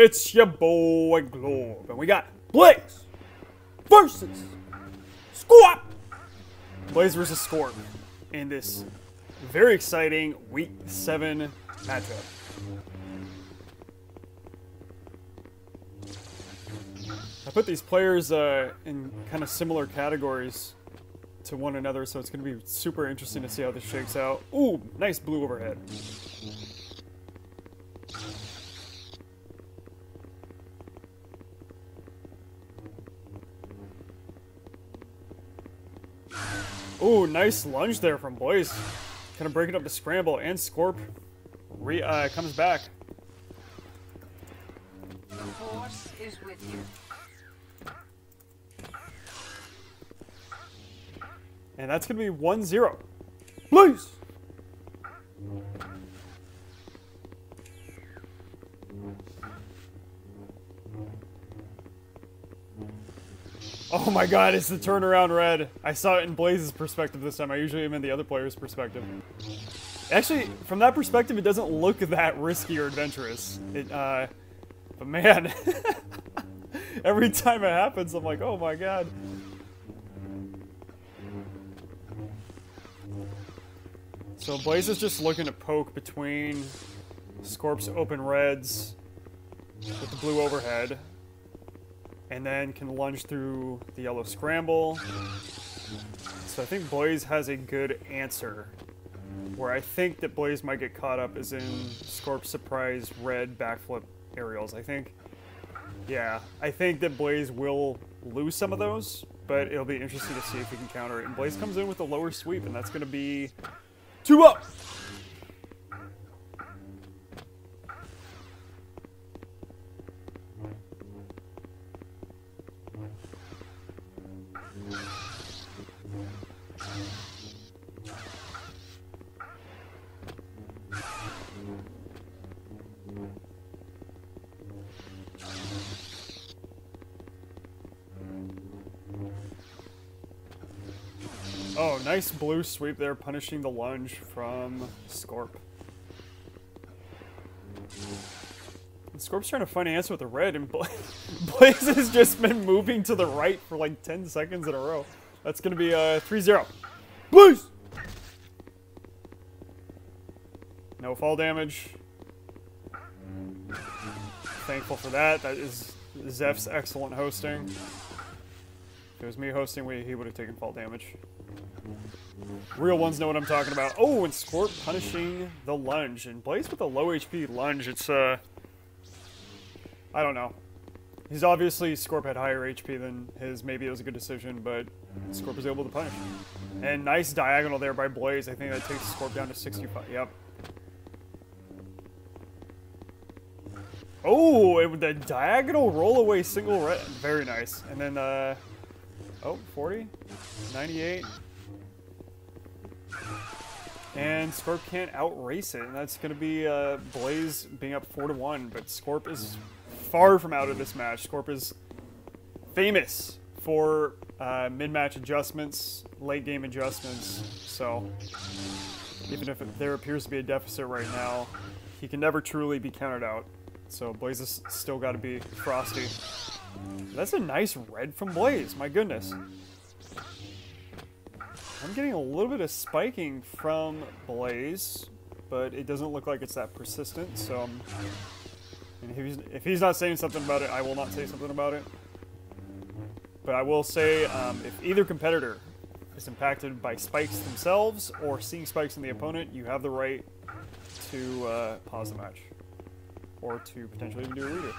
It's your boy Globe, and we got Blaze versus Scorp. Blaze versus Scorp in this very exciting Week 7 matchup. I put these players in kind of similar categories to one another, so it's going to be super interesting to see how this shakes out. Ooh, nice blue overhead. Ooh, nice lunge there from Blaze. Kind of breaking up the scramble, and Scorp comes back. The force is with you. And that's going to be 1-0. Blaze! Oh my god, it's the turnaround red. I saw it in Blaze's perspective this time. I usually am in the other player's perspective. Actually, from that perspective, it doesn't look that risky or adventurous. But man, every time it happens, I'm like, oh my god. So Blaze is just looking to poke between Scorp's open reds with the blue overhead, and then can lunge through the yellow scramble. So I think Blaze has a good answer. Where I think that Blaze might get caught up is in Scorp's surprise red backflip aerials. I think that Blaze will lose some of those, but it'll be interesting to see if he can counter it. And Blaze comes in with a lower sweep, and that's going to be 2 up! Oh, nice blue sweep there, punishing the lunge from Scorp. And Scorp's trying to find an answer with the red, and Blaze has just been moving to the right for like 10 seconds in a row. That's going to be 3-0. Blaze! No fall damage. Thankful for that. That is Zeph's excellent hosting. If it was me hosting, he would have taken fall damage. Real ones know what I'm talking about. Oh, and Scorp punishing the lunge. And Blaze with a low HP lunge. It's, I don't know. He's obviously, Scorp had higher HP than his. Maybe it was a good decision, but Scorp was able to punish. And nice diagonal there by Blaze. I think that takes Scorp down to 65. Yep. Oh, with the diagonal roll-away single red. Very nice. And then, oh, 40? 98? And Scorp can't outrace it, and that's going to be Blaze being up 4-1. But Scorp is far from out of this match. Scorp is famous for mid-match adjustments, late-game adjustments. So even if there appears to be a deficit right now, he can never truly be counted out. So Blaze has still got to be frosty. That's a nice red from Blaze, my goodness. I'm getting a little bit of spiking from Blaze, but it doesn't look like it's that persistent, so and if he's not saying something about it, I will not say something about it. But I will say, if either competitor is impacted by spikes themselves or seeing spikes in the opponent, you have the right to pause the match. Or to potentially even do a redo.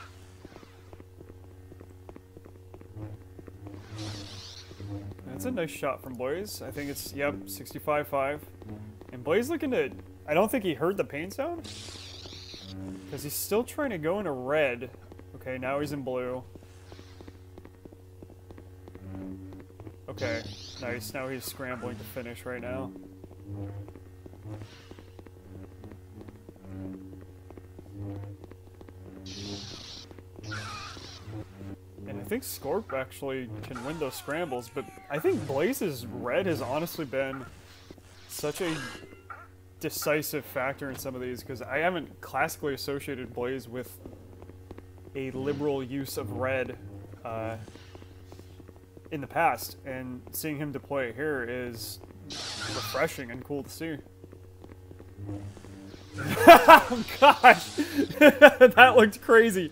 That's a nice shot from Blaze. I think it's, yep, 65-5. And Blaze looking to, I don't think he heard the pain sound. Because he's still trying to go into red. Okay, now he's in blue. Okay, nice. Now he's scrambling to finish right now. And I think Scorp actually can win those scrambles, but I think Blaze's red has honestly been such a decisive factor in some of these, because I haven't classically associated Blaze with a liberal use of red in the past, and seeing him deploy it here is refreshing and cool to see. Oh gosh, that looked crazy.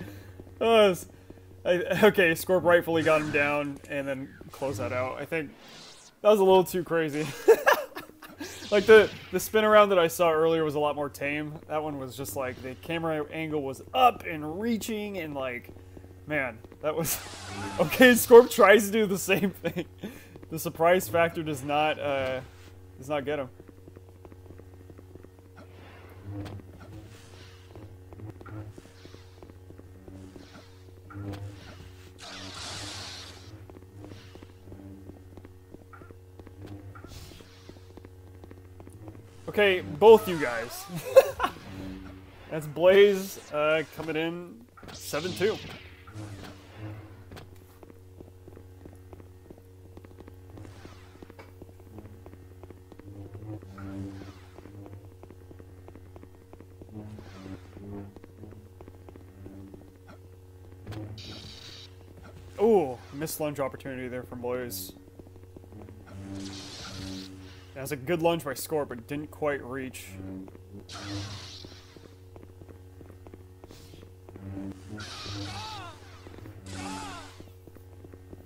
Okay, Scorp rightfully got him down and then close that out. I think that was a little too crazy. Like the spin around that I saw earlier was a lot more tame. That one was just like the camera angle was up and reaching and like, man, that was okay. Scorp tries to do the same thing. The surprise factor does not get him. Okay, both you guys. That's Blaze coming in 7-2. Ooh, missed lunge opportunity there from Blaze. That was a good lunge by Scorp, but didn't quite reach.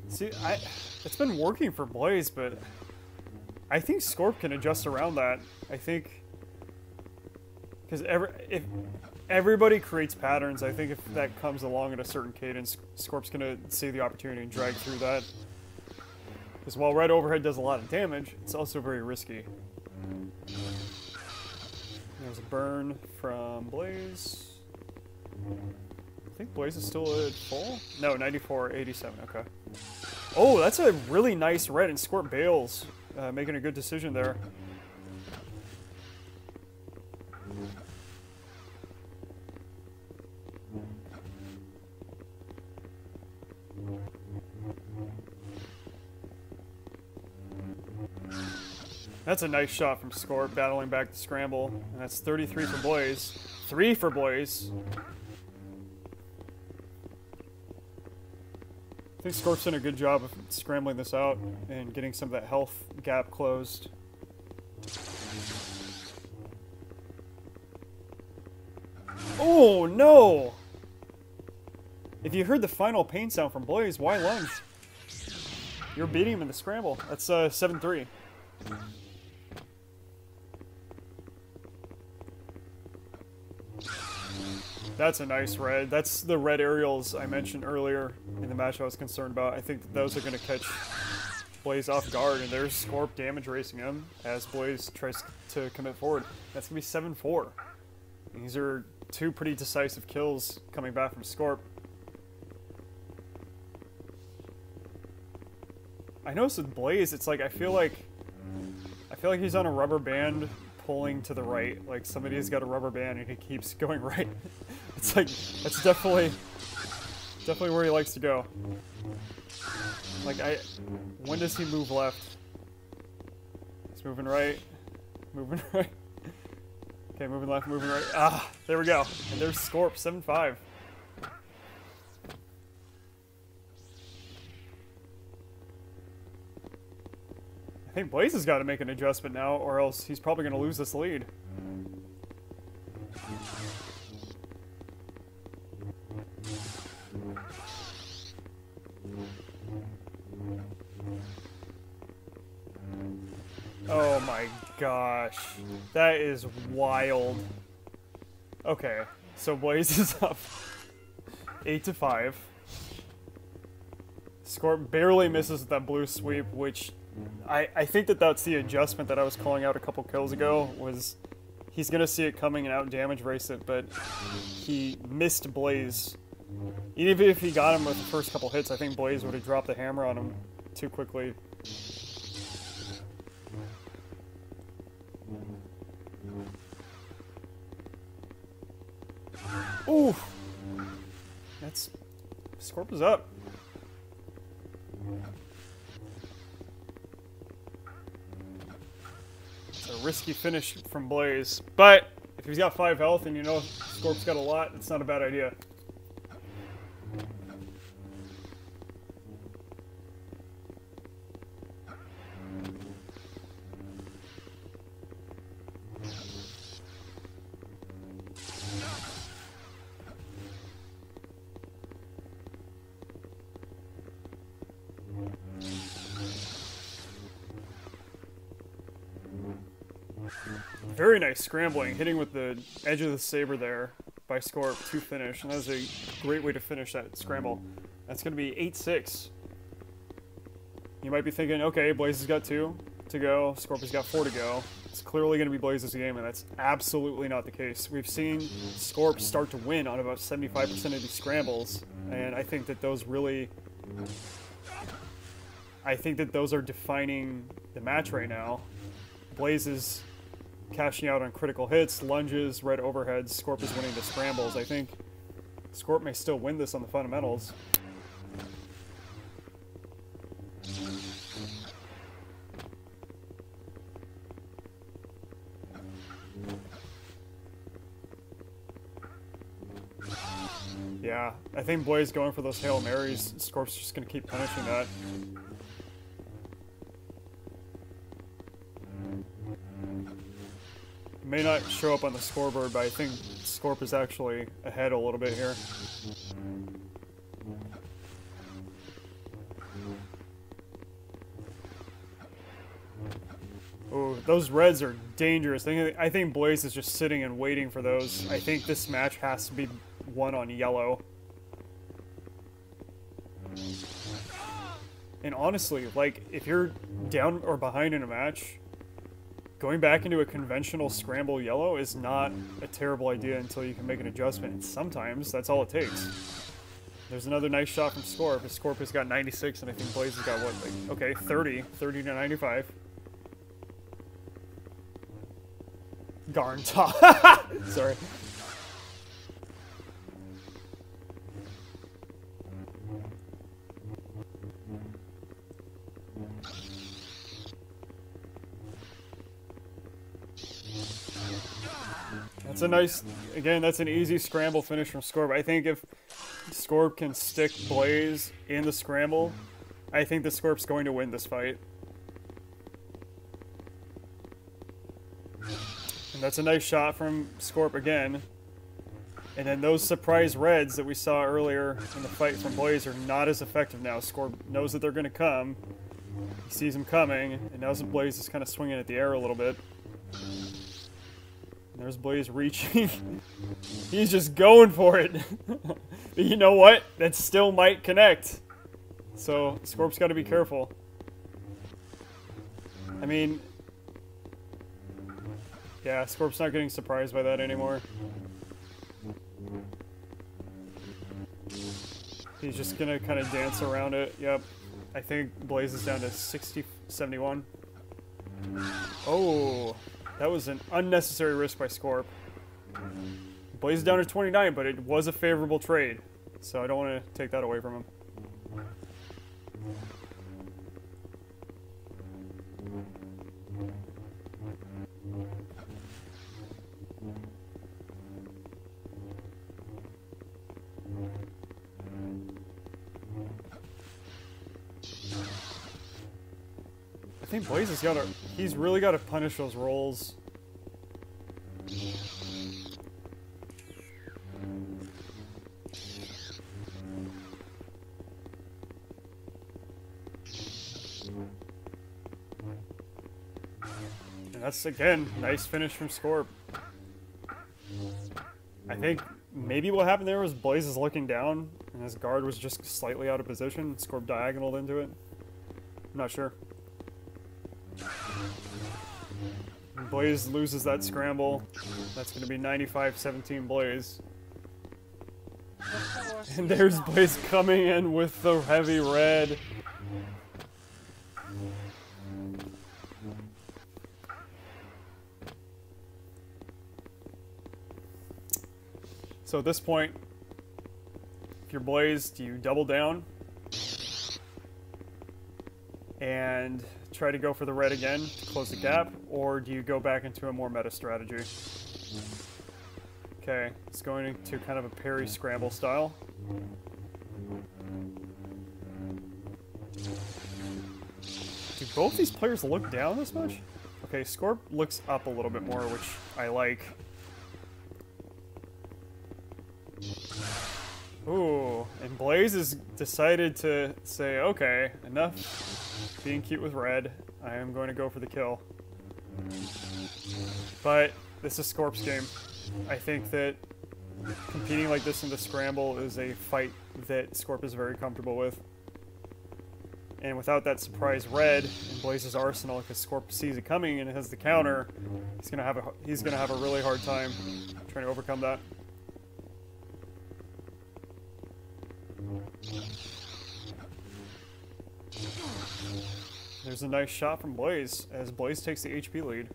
See, it's been working for Blaze, but I think Scorp can adjust around that. I think because if everybody creates patterns, I think if that comes along at a certain cadence, Scorp's gonna see the opportunity and drag through that. Because while red overhead does a lot of damage, it's also very risky. There's a burn from Blaze. I think Blaze is still at full? No, 94, 87, okay. Oh, that's a really nice red, and Scorp bails, making a good decision there. That's a nice shot from Scorp, battling back the scramble. And that's 33 for Blaze. 3 for Blaze. I think Scorp's done a good job of scrambling this out and getting some of that health gap closed. Oh, no! If you heard the final pain sound from Blaze, why lunge? You're beating him in the scramble. That's 7-3. That's a nice red. That's the red aerials I mentioned earlier in the match I was concerned about. I think that those are going to catch Blaze off guard, and there's Scorp damage racing him as Blaze tries to commit forward. That's going to be 7-4. These are 2 pretty decisive kills coming back from Scorp. I noticed with Blaze, it's like I feel like he's on a rubber band pulling to the right. Like somebody's got a rubber band and he keeps going right. It's like that's definitely where he likes to go. Like when does he move left? He's moving right. Moving right. Okay, moving left, moving right. Ah, there we go. And there's Scorp, 7-5. I think Blaze has got to make an adjustment now, or else he's probably going to lose this lead. Oh my gosh. That is wild. Okay, so Blaze is up 8-5. Scorp barely misses with that blue sweep, which I think that's the adjustment that I was calling out a couple kills ago, was he's going to see it coming and out damage race it, but he missed Blaze. Even if he got him with the first couple hits, I think Blaze would have dropped the hammer on him too quickly. Ooh! That's... Scorp is up. It's a risky finish from Blaze, but if he's got 5 health and you know Scorp's got a lot, it's not a bad idea. Very nice scrambling, hitting with the edge of the saber there by Scorp to finish, and that was a great way to finish that scramble. That's going to be 8-6. You might be thinking, okay, Blaze has got 2 to go, Scorp has got 4 to go. It's clearly going to be Blaze's game, and that's absolutely not the case. We've seen Scorp start to win on about 75% of these scrambles, and I think that those really... I think that those are defining the match right now. Blaze is cashing out on critical hits, lunges, red overheads. Scorp is winning the scrambles. I think Scorp may still win this on the fundamentals. Yeah, I think Blaze going for those Hail Marys. Scorp's just going to keep punishing that. May not show up on the scoreboard, but I think Scorp is actually ahead a little bit here. Oh, those reds are dangerous. I think Blaze is just sitting and waiting for those. I think this match has to be won on yellow. And honestly, like, if you're down or behind in a match, going back into a conventional scramble yellow is not a terrible idea until you can make an adjustment. And sometimes that's all it takes. There's another nice shot from Scorp. Scorp has got 96, and I think Blaze has got what, like, okay, 30 to 95. Garn top. Sorry. That's a nice, again, that's an easy scramble finish from Scorp. I think if Scorp can stick Blaze in the scramble, I think the Scorp's going to win this fight. And that's a nice shot from Scorp again. And then those surprise reds that we saw earlier in the fight from Blaze are not as effective now. Scorp knows that they're going to come. He sees them coming, and now Blaze is kind of swinging at the air a little bit. There's Blaze reaching. He's just going for it. But you know what? That still might connect. So Scorp's got to be careful. I mean, yeah, Scorp's not getting surprised by that anymore. He's just gonna kind of dance around it. Yep. I think Blaze is down to 71. Oh, that was an unnecessary risk by Scorp. Blaze is down to 29, but it was a favorable trade, so I don't want to take that away from him. I think Blaze has got to, he's really got to punish those rolls. And that's, again, nice finish from Scorp. I think maybe what happened there was Blaze is looking down and his guard was just slightly out of position. Scorp diagonaled into it. I'm not sure. Blaze loses that scramble. That's going to be 95-17 Blaze. And there's Blaze coming in with the heavy red. So at this point, if you're Blaze, do you double down and try to go for the red again to close the gap, or do you go back into a more meta strategy? Okay, it's going into kind of a parry scramble style. Do both these players look down this much? Okay, Scorp looks up a little bit more, which I like. Ooh, and Blaze has decided to say, okay, enough being cute with red. I am going to go for the kill. But this is Scorp's game. I think that competing like this in the scramble is a fight that Scorp is very comfortable with. And without that surprise red in Blaze's arsenal, because Scorp sees it coming and it has the counter, he's gonna have a really hard time trying to overcome that. There's a nice shot from Blaze as Blaze takes the HP lead.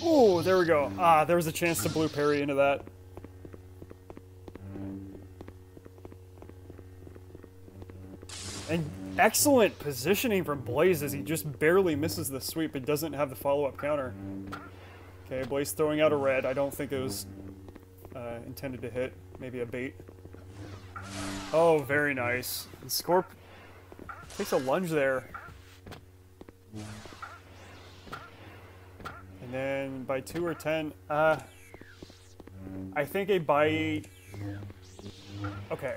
Oh, there we go. Ah, there was a chance to blue parry into that. And excellent positioning from Blaze as he just barely misses the sweep but doesn't have the follow-up counter. Okay, Blaze throwing out a red. I don't think it was intended to hit. Maybe a bait. Oh, very nice. And Scorp takes a lunge there. And then by 2 or 10, I think a by... Okay.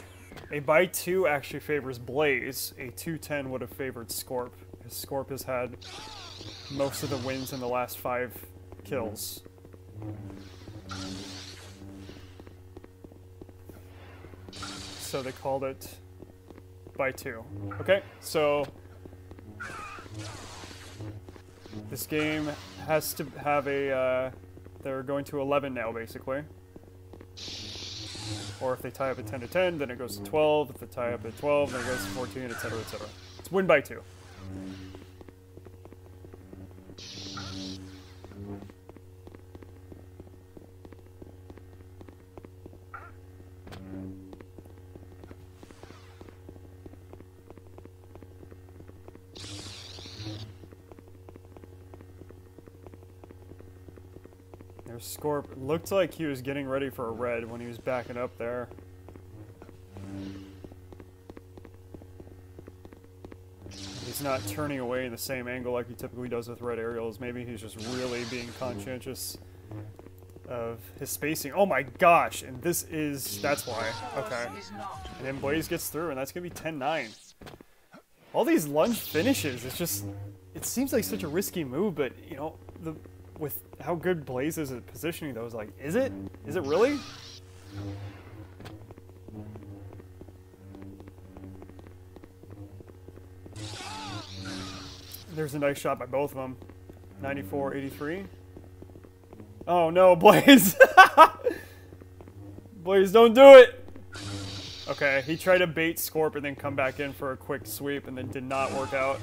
A by 2 actually favors Blaze. A 2-10 would have favored Scorp, because Scorp has had most of the wins in the last 5 kills. So they called it by 2. Okay, so this game has to have a, they're going to 11 now, basically. Or if they tie up at 10 to 10, then it goes to 12. If they tie up at 12, then it goes to 14, etc., etc. It's win by 2. There's Scorp. Looked like he was getting ready for a red when he was backing up there. He's not turning away in the same angle like he typically does with red aerials. Maybe he's just really being conscientious of his spacing. Oh my gosh! And this is... that's why. Okay. And then Blaze gets through, and that's going to be 10-9. All these lunge finishes, it's just... it seems like such a risky move, but, you know, with how good Blaze is at positioning those, like, is it? Is it really? There's a nice shot by both of them. 94-83. Oh no, Blaze! Blaze, don't do it! Okay, he tried to bait Scorp and then come back in for a quick sweep and then did not work out.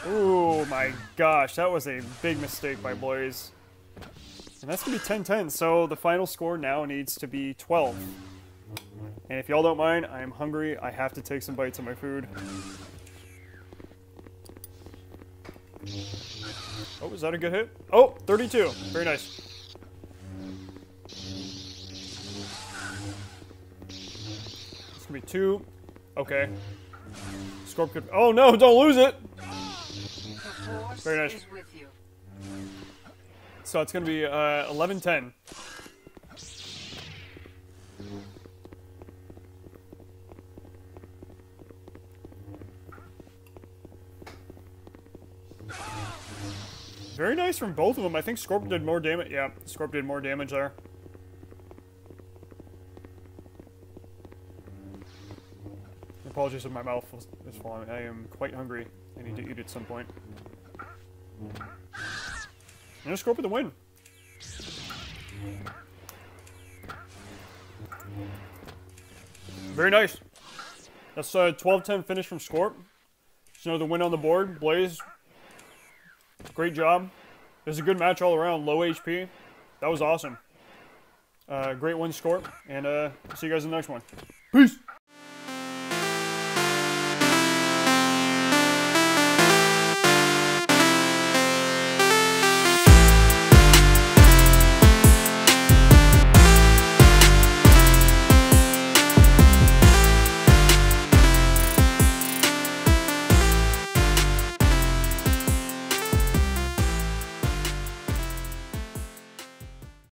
Ooh, my gosh, that was a big mistake by Blaze. And that's going to be 10-10, so the final score now needs to be 12. And if y'all don't mind, I am hungry. I have to take some bites of my food. Oh, is that a good hit? Oh, 32. Very nice. It's going to be 2. Okay. Scorp could... oh no, don't lose it! Very nice. So it's going to be 11-10. Very nice from both of them. I think Scorp did more damage. Yeah, Scorp did more damage there. Apologies if my mouth is falling. I am quite hungry. I need to eat at some point. And Scorp with the win. Very nice. That's a 12-10 finish from Scorp. So the win on the board. Blaze, great job. It was a good match all around. Low HP. That was awesome. Great win, Scorp. And see you guys in the next one. Peace!